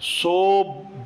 100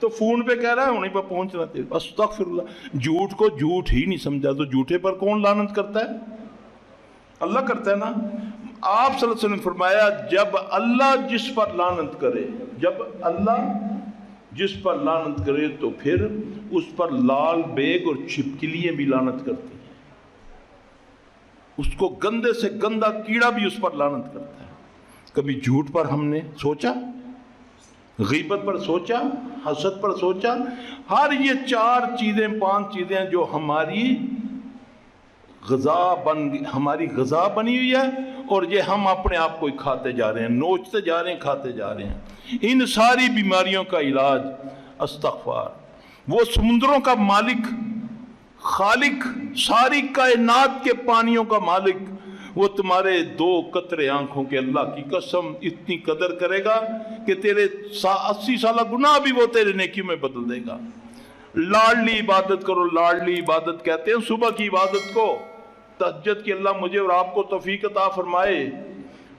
تو فون پہ کہہ رہا ہے وہیں پہ پہنچنا تھے. استغفر اللہ. جھوٹ کو جھوٹ ہی نہیں سمجھا تو جھوٹے پر کون لعنت کرتا ہے؟ اللہ کرتا ہے نا. آپ صلی اللہ علیہ وسلم فرمایا جب اللہ جس پر لعنت کرے، جب اللہ جس پر لعنت کرے تو پھر اس پر لال بیگ اور چھپکلیاں بھی لعنت کرتی ہیں. اس کو گندے سے گندا کیڑا بھی اس پر لعنت کرتا ہے. کبھی جھوٹ پر ہم نے سوچا؟ غیبت پر سوچا؟ حسد پر سوچا؟ ہر یہ 4 چیزیں 5 چیزیں جو ہماری غذا بنی ہوئی ہے، اور یہ ہم اپنے آپ کو کھاتے جا رہے ہیں، نوچتے جا رہے ہیں، کھاتے جا رہے ہیں. ان ساری بیماریوں کا علاج استغفار. وہ سمندروں کا مالک، خالق، ساری کائنات کے پانیوں کا مالک، وہ تمہارے 2 قطرے آنکھوں کے اللہ کی قسم اتنی قدر کرے گا کہ تیرے 80 سالہ گناہ بھی وہ تیرے نیکیوں میں بدل دے گا. لاڈلی عبادت کرو. لاڈلی عبادت کہتے ہیں صبح کی عبادت کو، تہجد کی. اللہ مجھے اور آپ کو توفیق عطا فرمائے.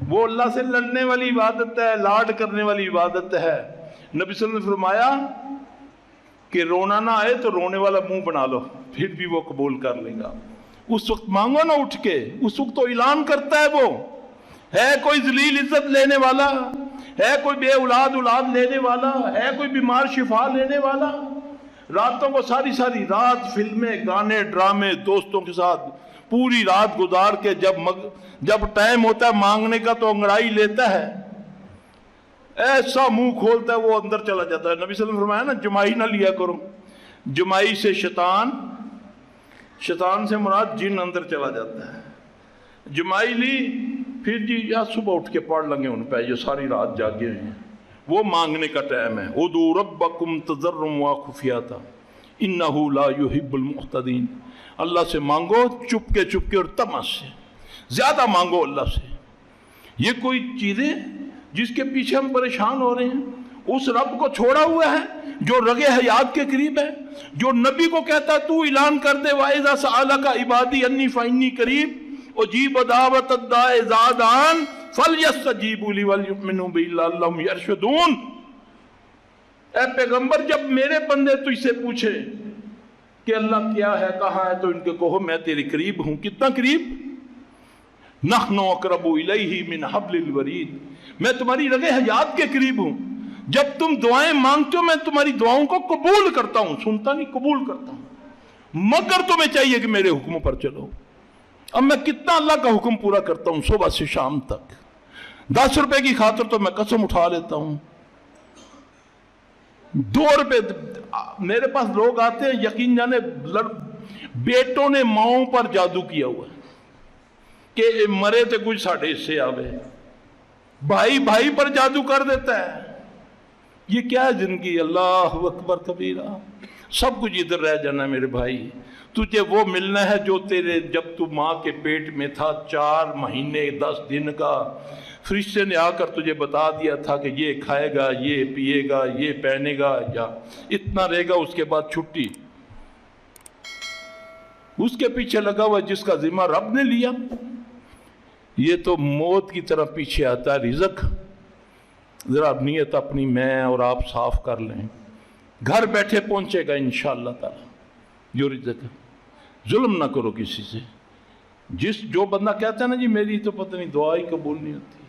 وہ اللہ سے لڑنے والی عبادت ہے، لاڈ کرنے والی عبادت ہے. نبی صلی اللہ علیہ وسلم نے فرمایا کہ رونا نہ آئے تو رونے والا منہ بنا لو، پھر بھی وہ قبول کر لے گا. اس وقت مانگو نہ اٹھ کے، اس وقت تو اعلان کرتا ہے. وہ ہے کوئی ذلیل عزت لینے والا، ہے کوئی بے اولاد لینے والا، ہے کوئی بیمار شفا لینے والا. راتوں کو ساری رات فلمیں، گانے، ڈرامے، دوستوں کے ساتھ پوری رات گزار کے جب ٹائم ہوتا ہے مانگنے کا تو انگڑائی لیتا ہے، ایسا منہ کھولتا ہے وہ اندر چلا جاتا ہے. نبی صلی اللہ علیہ وسلم نے فرمایا نا جمائی نہ لیا کرو. جمائی سے شیطان سے مراد جن اندر چلا جاتا ہے. جمائی لی پھر جی یا صبح اٹھ کے پڑھ لیں گے ان پہ جو ساری رات جاگے ہوئے ہیں. وہ مانگنے کا ٹائم ہے. ادعوا ربکم تضرعا وخفیۃ انہ لا یحب المعتدین. اللہ سے مانگو چپ کے اور تماس سے زیادہ مانگو اللہ سے. یہ کوئی چیزیں جس کے پیچھے ہم پریشان ہو رہے ہیں، اس رب کو چھوڑا ہوا ہے جو رگ حیات کے قریب ہے، جو نبی کو کہتا ہے تو اعلان کر دے وَإِذَا سَأَلَكَ عِبَادِي أَنِّي فَإِنِّي قَرِيبٌ أُجِيبُ دَعْوَةَ الدَّاعِ إِذَا دَعَانِ فَلْيَسْتَجِيبُوا لِي وَلْيُؤْمِنُوا بِي لَعَلَّهُمْ يَرْشُدُونَ. اے پیغمبر جب میرے بندے تجھ سے پوچھے کہ اللہ کیا ہے، کہاں ہے، تو ان کو کہو میں تیرے قریب ہوں. کتنا قریب؟ نحن اقرب الیہ من حبل الورید. میں تمہاری رگ حیات کے قریب ہوں. جب تم دعائیں مانگتے ہو میں تمہاری دعاؤں کو قبول کرتا ہوں، سنتا نہیں، قبول کرتا ہوں. مگر تمہیں چاہیے کہ میرے حکموں پر چلو. اب میں کتنا اللہ کا حکم پورا کرتا ہوں صبح سے شام تک. 10 روپے کی خاطر تو میں قسم اٹھا لیتا ہوں. 2 روپے میرے پاس لوگ آتے ہیں، یقین جانے بیٹوں نے ماؤں پر جادو کیا ہوا ہے کہ مرے تو کچھ ساڑھے حصے آوے. بھائی پر جادو کر دیتا ہے. یہ کیا ہے زندگی؟ اللہ اکبر کبیرہ. سب کچھ ادھر رہ جانا میرے بھائی. تجھے وہ ملنا ہے جو تیرے جب تو ماں کے پیٹ میں تھا 4 مہینے 10 دن کا، فرشتے نے آ کر تجھے بتا دیا تھا کہ یہ کھائے گا، یہ پیے گا، یہ پہنے گا، یا اتنا رہے گا، اس کے بعد چھٹی. اس کے پیچھے لگا ہوا جس کا ذمہ رب نے لیا. یہ تو موت کی طرح پیچھے آتا ہے. رزق ذرا نیت اپنی میں اور آپ صاف کر لیں، گھر بیٹھے پہنچے گا انشاءاللہ تعالی جو رزق ہے. ظلم نہ کرو کسی سے. جو بندہ کہتا ہے نا جی میری تو پتہ نہیں دعا ہی قبول نہیں ہوتی،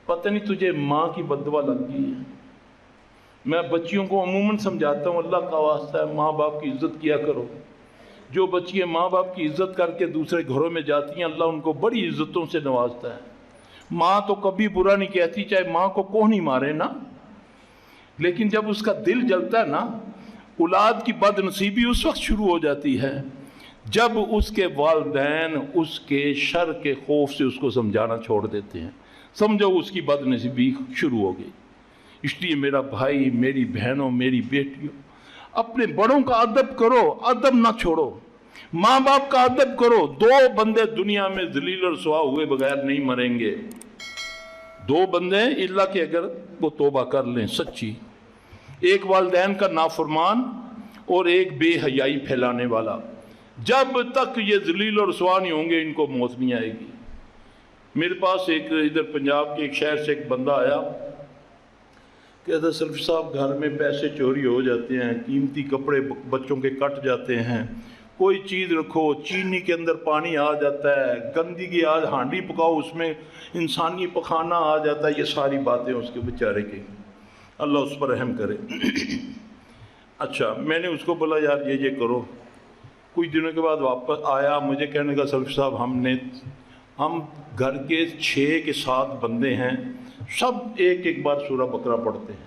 پتہ نہیں تجھے ماں کی بد دعا لگ گئی ہے. میں بچیوں کو عموماً سمجھاتا ہوں اللہ کا واسطہ ہے ماں باپ کی عزت کیا کرو. جو بچیاں ماں باپ کی عزت کر کے دوسرے گھروں میں جاتی ہیں اللہ ان کو بڑی عزتوں سے نوازتا ہے. ماں تو کبھی برا نہیں کہتی، چاہے ماں کو کوہ نہیں مارے نا، لیکن جب اس کا دل جلتا ہے نا، اولاد کی بد نصیبی اس وقت شروع ہو جاتی ہے جب اس کے والدین اس کے شر کے خوف سے اس کو سمجھانا چھوڑ دیتے ہیں. سمجھو اس کی بد نصیبی شروع ہو گئی. اس لیے میرا بھائی، میری بہنوں، میری بیٹیوں، اپنے بڑوں کا ادب کرو، ادب نہ چھوڑو. ماں باپ کا ادب کرو. 2 بندے دنیا میں ذلیل اور رسوا ہوئے بغیر نہیں مریں گے. 2 بندے اللہ کہ اگر وہ توبہ کر لیں سچی. ایک والدین کا نافرمان اور ایک بے حیائی پھیلانے والا. جب تک یہ ذلیل اور رسوا نہیں ہوں گے ان کو موت نہیں آئے گی. میرے پاس ایک ادھر پنجاب کے ایک شہر سے ایک بندہ آیا، کہتا سلفی صاحب گھر میں پیسے چوری ہو جاتے ہیں، قیمتی کپڑے بچوں کے کٹ جاتے ہیں، کوئی چیز رکھو چینی کے اندر پانی آ جاتا ہے، گندگی ہانڈی پکاؤ اس میں انسانی پخانہ آ جاتا ہے، یہ ساری باتیں اس کے بیچارے کی، اللہ اس پر رحم کرے۔ اچھا میں نے اس کو بولا یار یہ کرو، کچھ دنوں کے بعد واپس آیا، مجھے کہنے کا سلفی صاحب ہم گھر کے 6 کے 7 بندے ہیں، سب ایک بار سورہ بقرہ پڑھتے ہیں،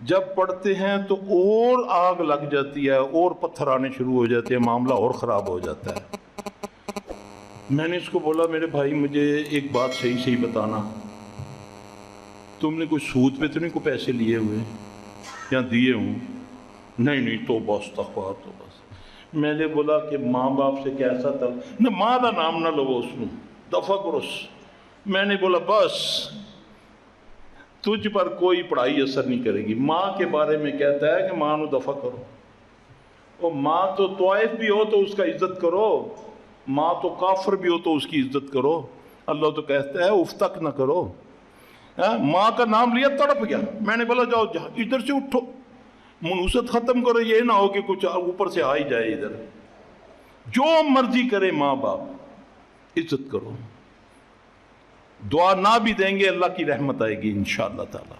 جب پڑھتے ہیں تو اور آگ لگ جاتی ہے اور پتھر آنے شروع ہو جاتے ہیں، معاملہ اور خراب ہو جاتا ہے۔ میں نے اس کو بولا میرے بھائی مجھے ایک بات صحیح بتانا، تم نے کوئی سود پہ تو نہیں کوئی پیسے لیے ہوئے یا دیے ہوں؟ نہیں توبہ استغفار تو بس۔ میں نے بولا کہ ماں باپ سے کیسا تھا نہ، ماں دا نام نہ لو اس میں دفع کرس۔ میں نے بولا بس تجھ پر کوئی پڑھائی اثر نہیں کرے گی، ماں کے بارے میں کہتا ہے کہ ماں نو دفع کرو، اور ماں تو طائف بھی ہو تو اس کا عزت کرو، ماں تو کافر بھی ہو تو اس کی عزت کرو، اللہ تو کہتا ہے اف تک نہ کرو۔ ماں کا نام لیا تڑپ گیا، میں نے بولا جاؤ ادھر سے اٹھو، منوست ختم کرو، یہ نہ ہو کہ کچھ اوپر سے آ ہی جائے ادھر۔ جو مرضی کرے ماں باپ، عزت کرو، دعا نہ بھی دیں گے اللہ کی رحمت آئے گی انشاءاللہ تعالی۔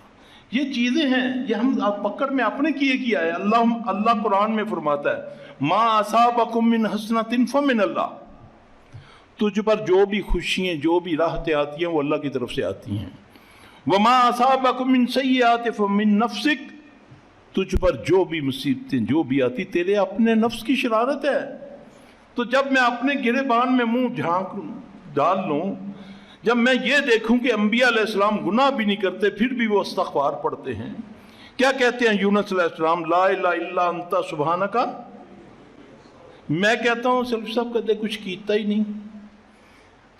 یہ چیزیں ہیں، یہ ہم پکڑ میں اپنے کیا ہے۔ اللہ قرآن میں فرماتا ہے ما اصابکم من حسنۃ فمن اللہ، تجھ پر جو بھی خوشیاں جو بھی راحتیں آتی ہیں وہ اللہ کی طرف سے آتی ہیں۔ وما اصابکم من سیئات فمن نفسک، تجھ پر جو بھی مصیبتیں جو بھی آتی تیرے اپنے نفس کی شرارت ہے۔ تو جب میں اپنے گریبان میں منہ جھانک ڈال لوں، جب میں یہ دیکھوں کہ انبیاء علیہ السلام گناہ بھی نہیں کرتے پھر بھی وہ استغفار پڑھتے ہیں، کیا کہتے ہیں یونس علیہ السلام لا الہ الا انت سبحانک، میں کہتا ہوں سلفی صاحب کہتے کچھ کیتا ہی نہیں،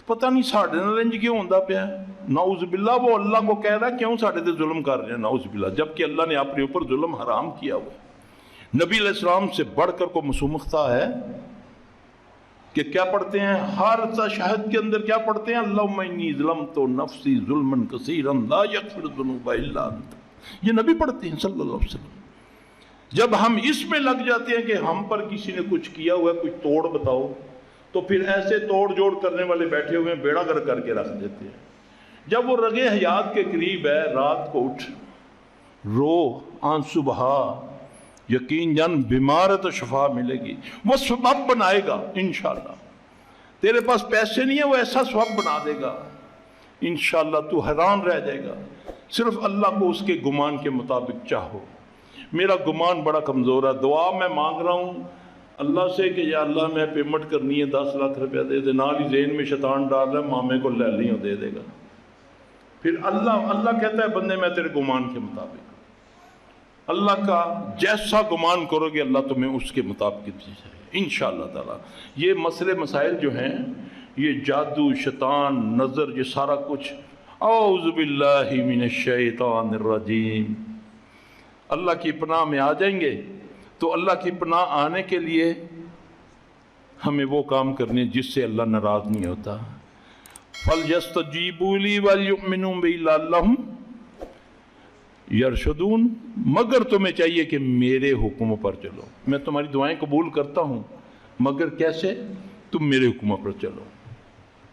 پتہ نہیں ساڑھے نال انج کیوں ہوندہ پیا ہے، نعوذ باللہ۔ وہ اللہ کو کہہ رہا ہے کیوں ساڑھے تے ظلم کر رہے ہیں، نعوذ باللہ، جبکہ اللہ نے اپنے اوپر ظلم حرام کیا ہوا۔ نبی علیہ السلام سے بڑھ کر کو مسومختہ ہے کہ کیا پڑھتے ہیں ہر تشہد کے اندر، کیا پڑھتے ہیں اللہم انی ظلمت نفسی ظلما کثیرا لا یغفر الذنوب الا انت، یہ نبی پڑھتے ہیں صلی اللہ علیہ وسلم۔ جب ہم اس میں لگ جاتے ہیں کہ ہم پر کسی نے کچھ کیا ہوا ہے، کچھ توڑ بتاؤ، تو پھر ایسے توڑ جوڑ کرنے والے بیٹھے ہوئے ہیں، بیڑا گر کر کے رکھ دیتے ہیں۔ جب وہ رگے حیات کے قریب ہے، رات کو اٹھ رو آنسو بہا، یقین جان بیمار ہے تو شفا ملے گی، وہ سبب بنائے گا انشاءاللہ۔ تیرے پاس پیسے نہیں ہیں، وہ ایسا سبب بنا دے گا انشاءاللہ، تو حیران رہ جائے گا۔ صرف اللہ کو اس کے گمان کے مطابق چاہو۔ میرا گمان بڑا کمزور ہے، دعا میں مانگ رہا ہوں اللہ سے کہ یا اللہ میں پیمنٹ کرنی ہے 10 لاکھ روپیہ دے دے، نال ہی ذہن میں شیطان ڈال رہا ہے مامے کو لے لیوں دے دے گا، پھر اللہ کہتا ہے بندے میں تیرے گمان کے مطابق، اللہ کا جیسا گمان کرو گے اللہ تمہیں اس کے مطابق انشاءاللہ تعالی۔ یہ مسئلے مسائل جو ہیں، یہ جادو شیطان نظر، یہ سارا کچھ اعوذ باللہ من الشیطان الرجیم، اللہ کی پناہ میں آ جائیں گے۔ تو اللہ کی پناہ آنے کے لیے ہمیں وہ کام کرنے جس سے اللہ ناراض نہیں ہوتا۔ فَلْيَسْتَجِيبُوا لِي وَلْيُؤْمِنُوا بِي لَعَلَّهُمْ يَرْشُدُونَ، مگر تمہیں چاہیے کہ میرے حکموں پر چلو، میں تمہاری دعائیں قبول کرتا ہوں مگر کیسے؟ تم میرے حکموں پر چلو۔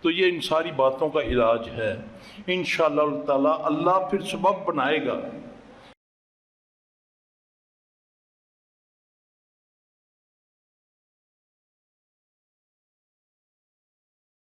تو یہ ان ساری باتوں کا علاج ہے انشاءاللہ تعالی۔ اللہ پھر سبب بنائے گا